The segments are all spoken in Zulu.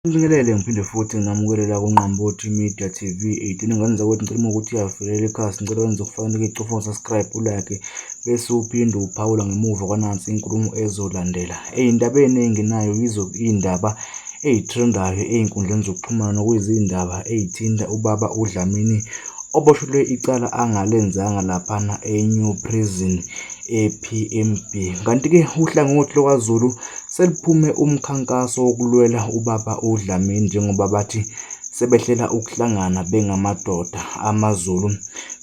Ngibingelele ngiphinde futhi namukelela kuNqambothi Media TV 18 ngane zakwethu ngicela ukuthi uyavelela ikhasi ngicela wenze ukufanele icofa subscribe ulike bese uphinde uphawula ngemuva kwanansi inkulumo ezolandela. Ey'ndaba ey'ningi nayo yizo iy'ndaba ey'threndayo ey'nkundleni zokuxhumana okuyizindaba ey'thinta ubaba uDlamini oboshelwe icala angalenzanga laphana e-New Prison e-PMB. Kanti-ke uhlangothi lwaKwaZulu seliphume umkhankaso wokulwela ubaba uDlamini njengoba bathi sebehlela ukuhlangana bengamadoda amaZulu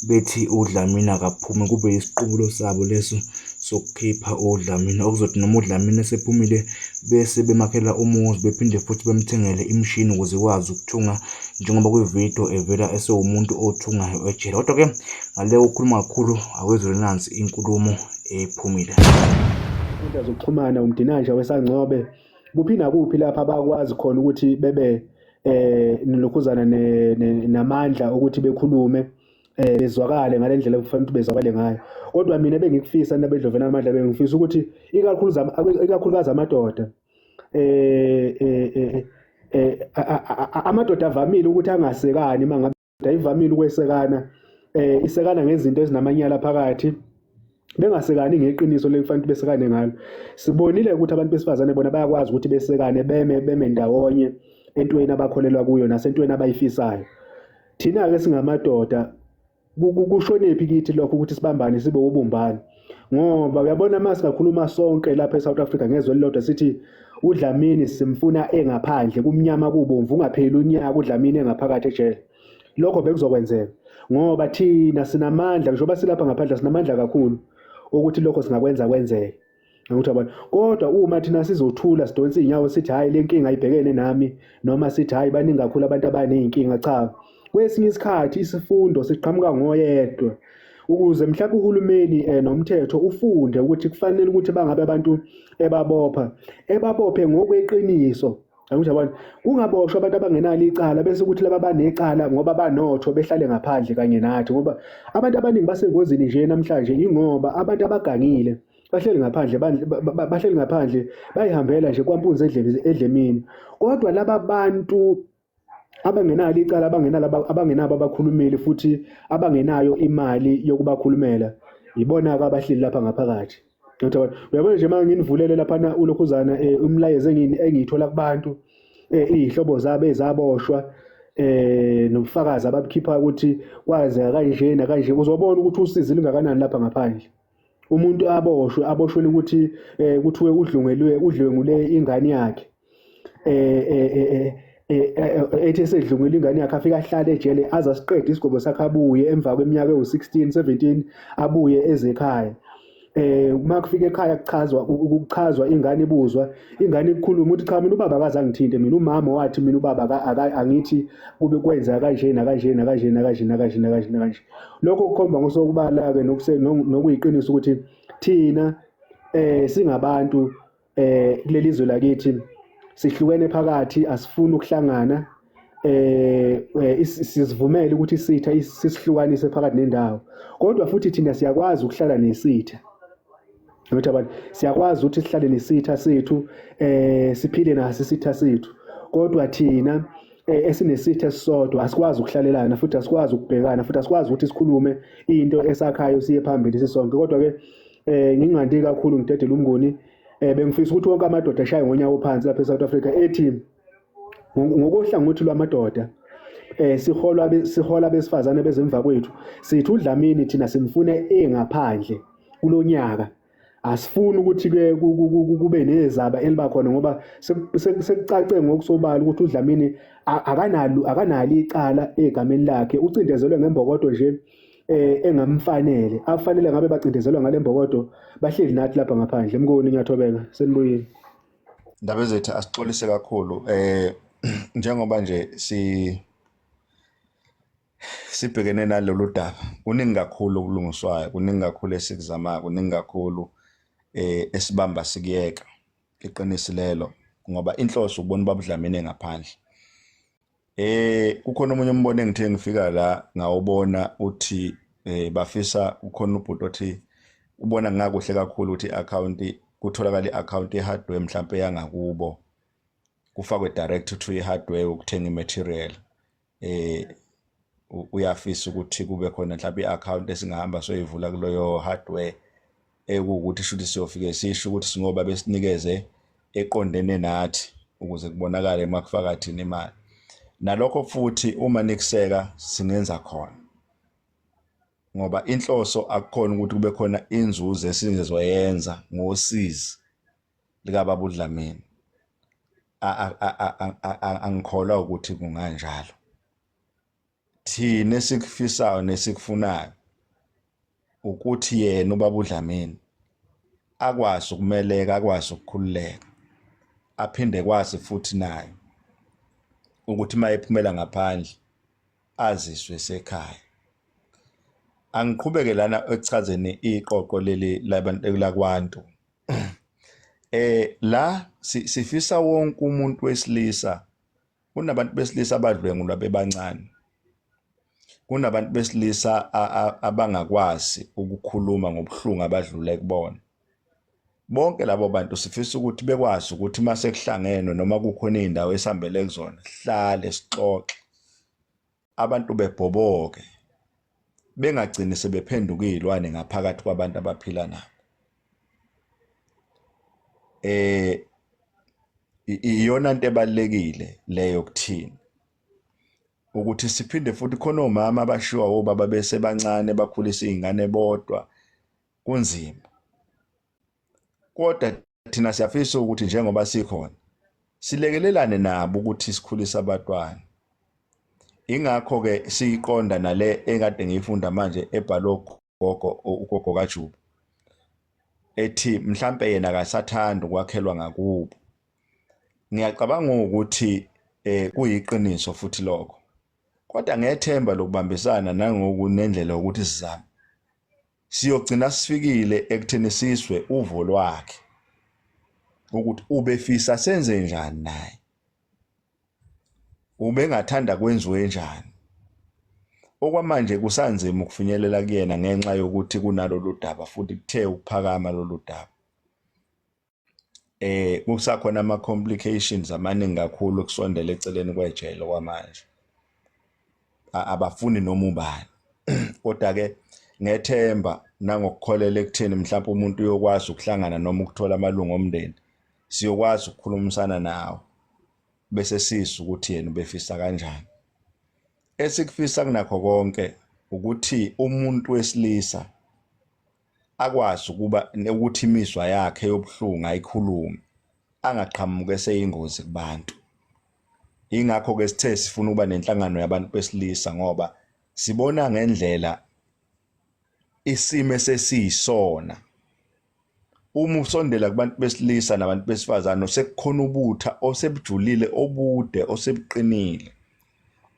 bethi uDlamini akaphume kube yisiqubulo sabo leso sokukhipha uDlamini okuzothi noma uDlamini esephumile bese bemakhela umuzi bephinde futhi bemthengele imishini ukuze ikwazi ukuthunga njengoba kwividiyo evela esewumuntu othungayo ejele. Kodwa-ke ngale ukukhuluma kakhulu akwezwe nansi inkulumo ephumile. Inkundla zokuxhumana umdinanja wesangcobe kuphi nakuphi lapha abakwazi khona ukuthi bebe lokhuzana namandla ukuthi bekhulume bezwakale ngale ndlela okufanele ukuthi bezwakale ngayo. Kodwa mina bengikufisa nabedlovena amandla bengifisa ukuthi ikakhulukazi amadoda amadoda avamile ukuthi angasekani mangabe ayivamile ukwesekana isekana ngezinto ezinamanyala phakathi bengasekani ngeqiniso lekufanele besekane ngalo. Sibonile ukuthi abantu besifazane bona bayakwazi ukuthi besekane beme ndawonye entweni abakholelwa kuyo nasentweni abayifisayo. Thina-ke singamadoda kushonephi kithi lokho ukuthi sibambane sibe ubumbane, ngoba uyabona uma singakhuluma sonke lapha eSouth Africa ngezwe elilodwa sithi uDlamini simfuna engaphandle kumnyama kubomvu ungapheli unyaka uDlamini engaphakathi ejele, lokho bekuzokwenzeka ngoba thina sinamandla njengoba silapha ngaphandle sinamandla kakhulu ukuthi lokho singakwenza kwenzeke. Ukuthi abantu kodwa uma thina sizothula sidonsa iy'nyawo sithi hhayi le nkinga ayibhekene nami noma sithi hhayi baningi kakhulu abantu abaney'nkinga, cha, kwesinye isikhathi isifundo siqhamuka ngoyedwa ukuze mhlawumbe uhulumeni nomthetho ufunde ukuthi kufanele ukuthi bangabe abantu ebabophe ngokweqiniso. Ukuthi abantu kungaboshwa abantu abangenalo icala bese ukuthi laba banecala ngoba banotho behlale ngaphandle kanye nathi, ngoba abantu abaningi basengozini nje namhlanje ingoba abantu abagangile bahleli ngaphandle bayihambela nje kwampunzi edlemini. Kodwa laba bantu abangenalo icala abangenabo abakhulumeli futhi abangenayo imali yokubakhulumela ibona-ke abahleli lapha ngaphakathi. Uyabona nje uma nginivulele laphana ulokhuzana umlayezo engiyithola kubantu iy'hlobo zabo ezaboshwa nobufakazi ababukhipha ukuthi kwazeka kanje nakanje, uzobona ukuthi usizi lingakanani lapha ngaphandle. Umuntu aboshwele ukuthi kuthiwe udlwengule ingane yakhe ethi esedlungile ingane yakhe afike ahlale ejele aze asiqede isigobo sakhe abuye emva kweminyaka ewu-16, 17 abuye eze ekhaya. Uma kufika ekhaya kuchazwa ingane ibuzwa, ingane ikhuluma ukuthi cha, mina ubaba akaze angithinte, mina umama wathi mina ubaba angithi kube kwenza kanje nakanje nakanje nakanje nakanje nakanje nakanje. Lokho kukhomba ngosokubala-ke nokuyiqiniso ukuthi thina singabantu kuleli zwe lakithi sihlukene phakathi, asifuni ukuhlangana, sizivumele ukuthi isitha sisihlukanise phakathi nendawo, kodwa futhi thina siyakwazi ukuhlala nesitha. Ukuthi abantu siyakwazi ukuthi sihlale nesitha sethu siphile naso isitha sethu, kodwa thina esinesitha esisodwa asikwazi ukuhlalelana futhi asikwazi ukubhekana futhi asikwazi ukuthi sikhulume into esakhayo siye phambili sisonke. Kodwa-ke ngingandi kakhulu ngidedela umnguni, bengifisa ukuthi wonke amadoda ashaye ngonyawo phansi lapha eSouth Africa ethi ngokohlangothi lwamadoda sihola besifazane bezemva kwethu sithi uDlamini thina simfune engaphandle kulo nyaka. Asifuni ukuthi-ke kube nezaba elibakhona ngoba sekucace ngokusobala ukuthi uDlamini akanalo icala egameni lakhe, ucindezelwe ngembokodo nje engamfanele. Afanele ngabe bacindezelwa ngale mbokodo bahleli nathi lapha ngaphandle. Mngoni, ngiyathobeka, senibuyile. Indaba zethu asixolise kakhulu njengoba nje sibhekene nalolu daba, kuningi kakhulu okulungiswayo, kuningi kakhulu esikuzamayo, kuningi kakhulu esibamba sikuyeka. Iqiniso lelo ngoba inhloso ukubona ubaba uDlamini ngaphandle. Kukhona omunye umbono engithe ngifika la ngawubona uthi bafisa ukhona ubhuti othi ubona ngakuhle kakhulu ukuthi i-account kutholakala i-account ye-hardware mhlawumbe yangakubo kufakwe direct to i-hardware ukuthenga i-material. Uyafisa ukuthi kube khona mhlawumbe i-account esingahamba soyivula kuleyo hardware ekuwukuthi shuthi siyofike sisho ukuthi singoba besinikeze eqondene nathi ukuze kubonakale makufaka thina imali. Nalokho futhi uma nikuseka singenza khona, ngoba inhloso akukhona ukuthi kube khona inzuzo esizoyenza ngosizi likababa uDlamini. Angikholwa ukuthi kunganjalo. Thina esikufisayo nesikufunayo ukuthi yena ubaba uDlamini akwazi ukumeleka, akwazi ukukhululeka, aphinde kwazi futhi naye ukuthi mayephumela ngaphandle aziswe esekhaya. Angiqhubeke lana ekuchazeni iqoqo leli labantu lakwantu. La sifisa wonke umuntu wesilisa, kunabantu besilisa abadlwengulwa bebancane, kunabantu besilisa abangakwazi ukukhuluma ngobuhlungu abadlule kubona. Bonke labo bantu sifisa ukuthi bekwazi ukuthi mase kuhlangenwe noma kukhona izindawo esihambele kuzona, sihlale sixoxe, abantu bebhoboke, bengagcini sebephenduka izilwane ngaphakathi kwabantu abaphila nabo. Iyona nto ebalekile leyo kuthina, ukuthi siphinde futhi khona omama abashiwa obaba bese bancane bakhulisa izingane bodwa, kunzima. Kodwa thina siyafisa ukuthi njengoba sikhona silekelelane nabo ukuthi sikhulise abantwana. Ingakho ke siyiqonda nale ekade ngiyifunda manje ebhalwe ugogo kaJubu ethi mhlambe yena akasathanda ukwakhelwa ngakubo. Ngiyacabanga ukuthi kuyiqiniso futhi lokho, kodwa ngethemba lokubambisana nangokunendlela ukuthi sizame siyogcina sifikile ekutheni siswe uvo lwakhe ukuthi ubefisa senze njani naye, ubengathanda kwenziwe njani. Okwamanje kusanzima ukufinyelela kuyena ngenxa yokuthi kunalolu daba futhi kuthe ukuphakama lolu daba. Kusakhona ama-complications amaningi kakhulu ukusondela eceleni kwejele kwamanje, abafuni noma ubani. Kodwa-ke ngethemba nangokukholela ekutheni mhlawumbe umuntu uyokwazi ukuhlangana noma ukuthola amalungu omndeni, siyokwazi ukukhulumisana nawo bese siza ukuthi yena ubefisa kanjani. Esikufisa kunakho konke ukuthi umuntu wesilisa akwazi ukuba ukuthi imizwa yakhe yobuhlungu ayikhulume, angaqhamuke seyingozi kubantu. Ingakho ke sithe sifuna ukuba nenhlangano yabantu besilisa ngoba sibona ngendlela isimo sesiyisona. Uma usondela kubantu besilisa nabantu besifazane sekukhona ubutha osebujulile obude osebuqinile,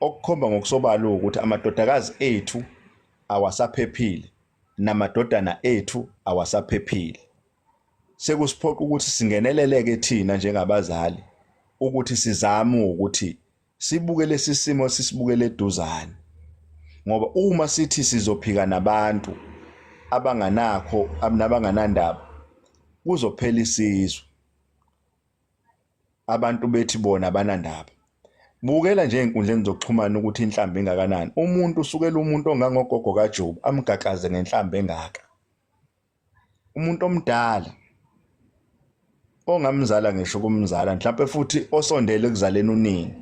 okukhomba ngokusobala ukuthi amadodakazi ethu awasaphephile namadodana ethu awasaphephile. Sekusiphoqa ukuthi singeneleleke thina njengabazali ukuthi sizame ukuthi sibuke lesi simo sisibukele eduzane, ngoba uma sithi sizophika nabantu abanganakho nabanganandaba kuzophela isizwe. Abantu bethi bona banandaba. Bukela nje einkundleni zokuxhumana ukuthi inhlamba engakanani. Umuntu usukela umuntu ongangogogo kaJobu amgagaze ngenhlamba engaka. Umuntu omdala ongamzala ngisho kumzala mhlawumbe futhi osondele ekuzaleni unini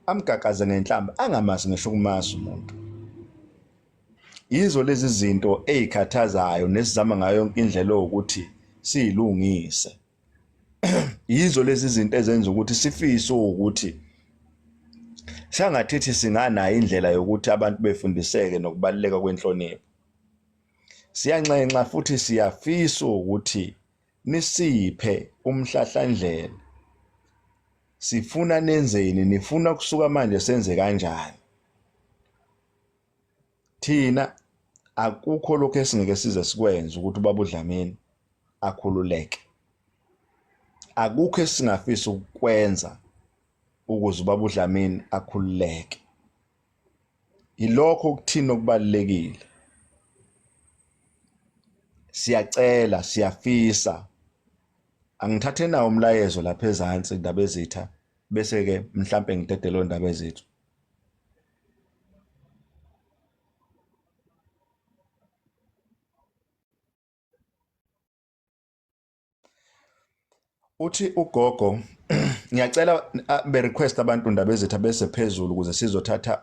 amgagaze ngenhlamba angamazi ngisho kumasa umuntu. Yizo lezi zinto ezikhathazayo nesizama ngayo yonke indlela ukuthi siyilungise. Yizo lezi zinto ezenza ukuthi sifise ukuthi sangathithi singanayo indlela yokuthi abantu befundiseke nokubaluleka kwenhlonipho. Siyanxenxa futhi siyafisa ukuthi nisiphe umhlahlandlela. Sifuna nenzeni, nifuna kusuka manje senze kanjani. Thina akukho lokho esingeke size sikwenze ukuthi ubaba uDlamini akhululeke. Akukho esingafisa ukwenza ukuze ubaba uDlamini akhululeke. Ilokho kuthina okubalekile. Siyacela, siyafisa. Angithathe nawo umlayezo lapha ezantsi indaba ezitha bese ke mhlambe ngidede lo ndaba ezethu. Uthi ugogo ngiyacela be request abantu ndaba ezethu bese phezulu ukuze sizothatha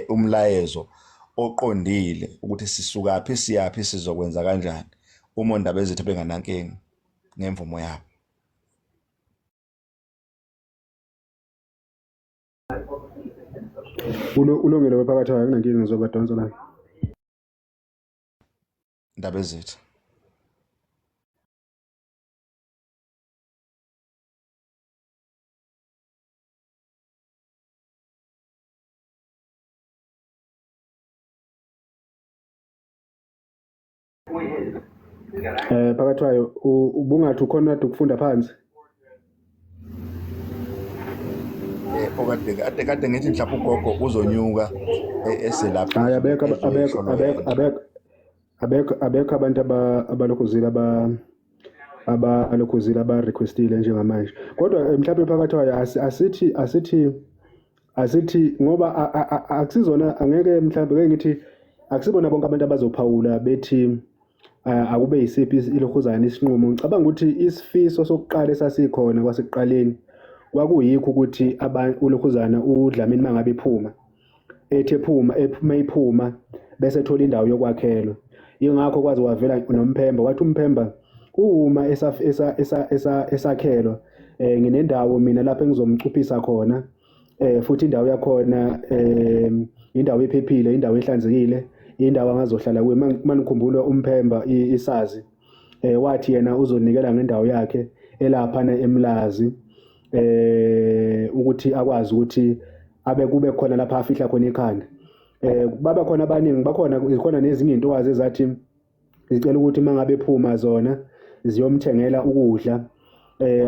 umlayezo oqondile ukuthi sisuka phi siyapi sizokwenza kanjani uma ndaba ezethu benganankingi ngemvumo yabo. Ulungile wephakathi akunankingi ngizobadonsa la. Ndaba ezethu. Phakathi kwayo ubungathi ukhona ukufunda phansi. Kade ngithi mhlawumbe ugogo uzonyuka eselapha. Hayi abekho abantu abalokhuzile abalokhuzile abarequestile njengamanje. Kodwa mhlawumbe phakathi kwayo asithi ngoba akusizona angeke mhlawumbe ngeke ngithi akusibona bonke abantu abazophawula bethi akube yisiphi ilokhuzana isinqumo. Ngicabanga ukuthi isifiso sokuqala esasikhona kwasekuqaleni kwakuyikho ukuthi ulokhuzana uDlamini mangabe ephuma ephuma bese ethola indawo yokwakhelwa. Ingakho kwazi wavela noMphemba wathi uMphemba uma esakhelwa nginendawo mina lapha engizomcuphisa khona futhi indawo yakhona indawo ephephile, indawo ehlanzekile, indawo angazohlala kuyo. Manikhumbula uMphemba isazi wathi yena uzonikela ngendawo yakhe elaphana eMlazi ukuthi akwazi ukuthi abe kube khona lapha afihla khona ikhanda. Baba khona abaningi khona nezinye intokazi ezathi zicela ukuthi mangabe ephuma zona ziyomthengela ukudla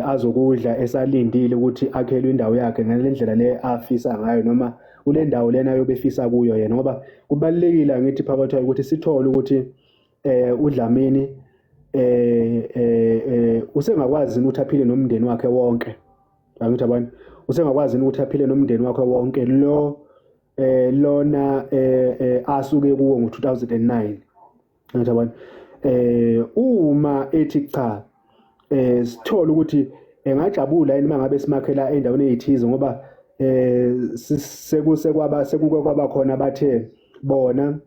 azokudla esalindile ukuthi akhelwe indawo yakhe ngalendlela le afisa ngayo noma kule ndawo lena yobefisa kuyo yena. Ngoba kubalekile ngithi phakathi ukuthi sithole ukuthi uDlamini usengakwazi ukuthi aphile nomndeni wakhe wonke. Angithi abantu usengakwazi ukuthi aphile nomndeni wakhe wonke lona asuke kuwo ngo2009. Angithi abantu uma ethi cha sithola ukuthi engajabula yini mangabe simakhela endaweni ezithize ngoba sekukwaba khona bathe bona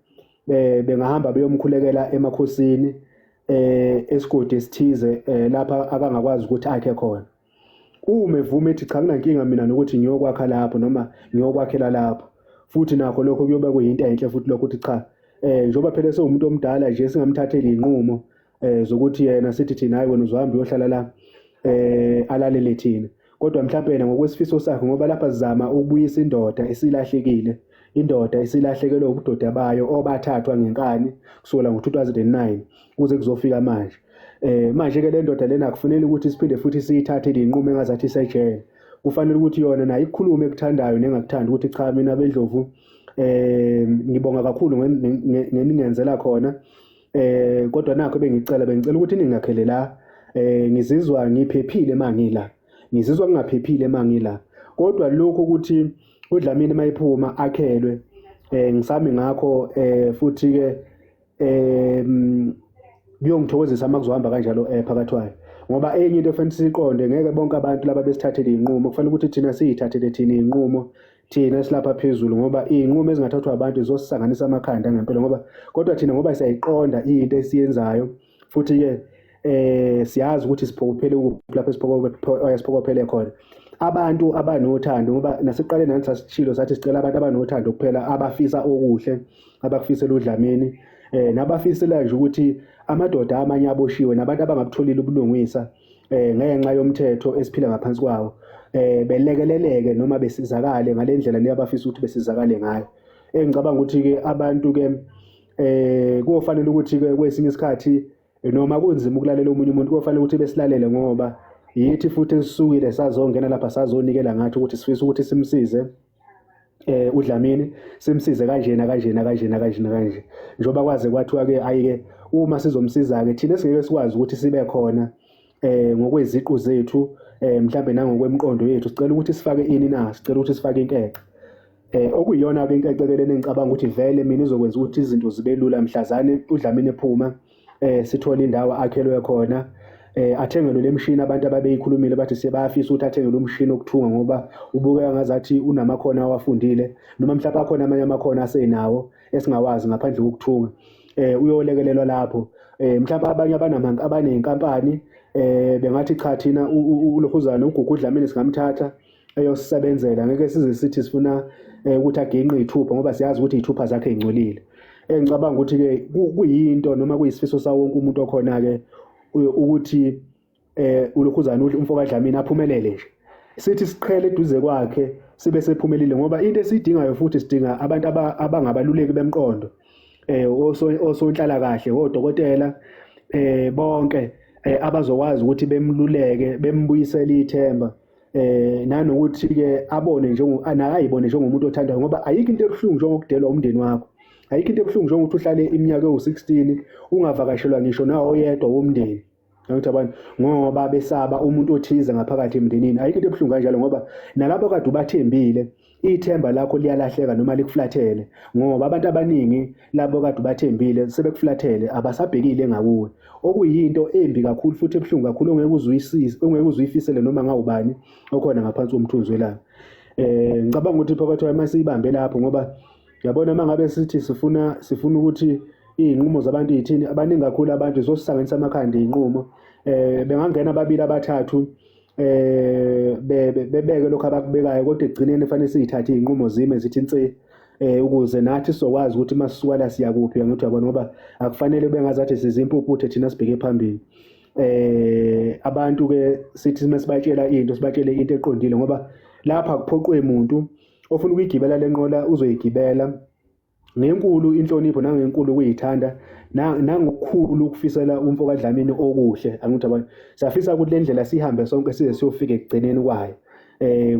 bengahamba beyomkhulekela emakhosini esigodi esithize lapha akangakwazi ukuthi akhe khona. Uma evuma ethi cha kunankinga mina nokuthi ngiyokwakha lapho noma ngiyokwakhela lapho, futhi nakho lokho kuyoba kuyinto enhle futhi lokho ukuthi cha njoba phela sewumuntu omdala nje singamthatheli inqumo zokuthi yena sithi thina hayi wena uzohamba uyohlala la alalele thina. Kodwa mhlawumbe yena ngokwesifiso sakhe ngoba lapha sizama ukubuyisa indoda esilahlekile, indoda esilahlekelwe ubudoda bayo obathathwa ngenkani kusukela ngo2009 kuze kuzofika manje. Manje ke le ndoda lena akufanele ukuthi siphinde futhi siyithathe lenqumo engazathi isejele. Kufanele ukuthi yona nayo ikhulume ekuthandayo nengakuthanda ukuthi cha mina beNdlovu ngibonga kakhulu ngeningenzela khona kodwa nakho bengicela ukuthi ningakhele la ngizizwa ngiphephile mangila, ngizizwa ngingaphephile mangila. Kodwa lokho ukuthi uDlamini mayiphuma akhelwe ngisami ngakho futhi ke kuyongithokozisa makuzohamba kanjalo phakathi kwayo. Ngoba enye into efanele siqonde ngeke bonke abantu laba besithathele inqumo, kufanele ukuthi thina siyithathele thina inqumo thina silapha phezulu ngoba inqumo ezingathathwa abantu zosisanganisa amakhanda ngempela ngoba kodwa thina ngoba siyayiqonda into esiyenzayo futhi ke siyazi ukuthi siphokophele lapha siphokophele khona. Abantu abanothando ngoba nasiqaleni nathi sasithilo sathi sicela abantu abanothando kuphela abafisa okuhle abakufisela uDlamini nabafisela nje ukuthi amadoda amanye aboshiwe nabantu abangabutholile ubulungisa ngenxa yomthetho esiphila ngaphansi kwawo belekeleleke noma besizakale ngalendlela le abafisa ukuthi besizakale ngayo. Engicabanga ukuthi ke abantu ke kufanele ukuthi ke kwesinye isikhathi noma kunzima ukulalela umunye umuntu kufanele ukuthi besilalele ngoba yithi futhi esisukile sazongena lapha sazonikela ngathi ukuthi sifisa ukuthi simsize uDlamini, simsize kanje njoba kwaze kwathiwa ke ayike uma sizomsiza ke thina singeke sikwazi ukuthi sibe khona ngokweziqu zethu mhlambe nangokwemqondo yethu sicela ukuthi sifake ini na, sicela ukuthi sifake inkece. Okuyiyona-ke inkecekeleni engicabanga ukuthi vele mina izokwenza ukuthi izinto zibe lula mhlazane uDlamini ephuma, sithole indawo akhelwe khona, athengelwe le mshini abantu ababeyikhulumile bathi sebafisa ukuthi athengelwe umshini wokuthunga ngoba ubukeka ngazathi unamakhono awafundile, noma mhlawumbe akhona amanye amakhono asenawo esingawazi ngaphandle kokuthunga. Uyolekelelwa lapho. Mhlawumbe abanye abaney'nkampani bengathi cha thina uLokhuzana uGugu uDlamini singamthatha eyosisebenzela, ngeke size sithi sifuna ukuthi agenqe iy'thupha ngoba siyazi ukuthi iy'thupha zakhe y'ngcolile. Ngicabanga ukuthi-ke kuyinto noma kuyisifiso sawo wonke umuntu okhona-ke ukuthi uLokhuzana umfo kaDlamini aphumelele nje. Sithi siqhele eduze kwakhe sibe sephumelile ngoba into esiyidingayo futhi sidinga abantu abangabaluleki bemqondo, osonhlala kahle, odokotela, bonke abazokwazi ukuthi bemluleke, bembuyisele ithemba, nanokuthi-ke ayibone njengomuntu othandayo ngoba ayikho into ebuhlungu njengokudelwa umndeni wakho. Ayikho into ebuhlungu njengokuthi uhlale iminyaka ewu-16 ungavakashelwa ngisho nawoyedwa womndeni. Ngoba besaba umuntu othize ngaphakathi emndenini. Ayikho into ebuhlungu kanjalo ngoba nalabo kade ubathembile ithemba lakho liyalahleka noma likuflathele ngoba abantu abaningi labo kade ubathembile sebekuflathele, abasabhekile ngakuwe, okuyinto embi kakhulu futhi ebuhlungu kakhulu ongeke uzuyifisele noma ngawubani okhona ngaphansi komthunzi welanga. Ngicabanga ukuthi phakathi masiyibambe lapho ngoba yabona mangabe sithi sifuna ukuthi iy'nqumo zabantu yithini, abaningi kakhulu abantu zosihlanganisa amakhanda iy'nqumo, bengangena ababili abathathu bebeke lokho abakubekayo kodwa ekugcineni kufanele siyithathe iy'nqumo zime zithi nsi, ukuze nathi sizokwazi ukuthi masisuka la siyakuphi. Ngithi uyabona ngoba akufanele bengazathi sizimpuputhe thina sibheke phambili. Abantu-ke sithi masibatshela sibatshele into eqondile ngoba lapha kuphoqwe umuntu ofuna ukuyigibela le nqola uzoyigibela ngenkulu inhlonipho nangenkulu ukuyithanda nangokukhulu ukufisela umfo kaDlamini okuhle. Angithi abantu siyafisa ukuthi le ndlela sihambe sonke size siyofika ekugcineni kwayo,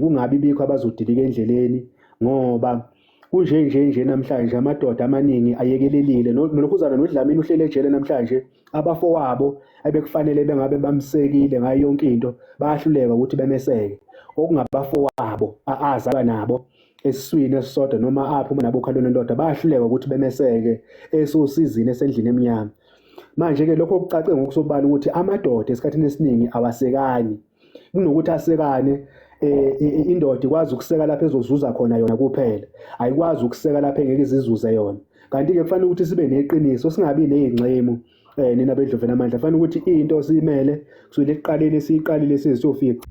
kungabi bikho abazodilika endleleni ngoba kunje namhlanje amadoda amaningi ayekelelile. NoLokhuzana noDlamini uhlele ejele namhlanje, abafowabo ebekufanele bengabe bamsekile ngayo yonke into bayahluleka ukuthi bemeseke, okungabafowabo azalwa nabo esiswini esisodwa noma aphuma nabo khalweni lendoda bayahluleka ukuthi bemeseke esosizini esendlini emnyama. Manje-ke lokho kucace ngokusobala ukuthi amadoda esikhathini esiningi awasekani, kunokuthi asekane. Indoda ikwazi ukuseka lapho ezozuza khona yona kuphela, ayikwazi ukuseka lapho engeke izizuze yona. Kanti-ke kufanele ukuthi sibe neqiniso, singabi ney'ngxemu nina bedloveni amandla. Kufanele ukuthi into siyimele kusukela ekuqaleni siyiqalile size siyofika.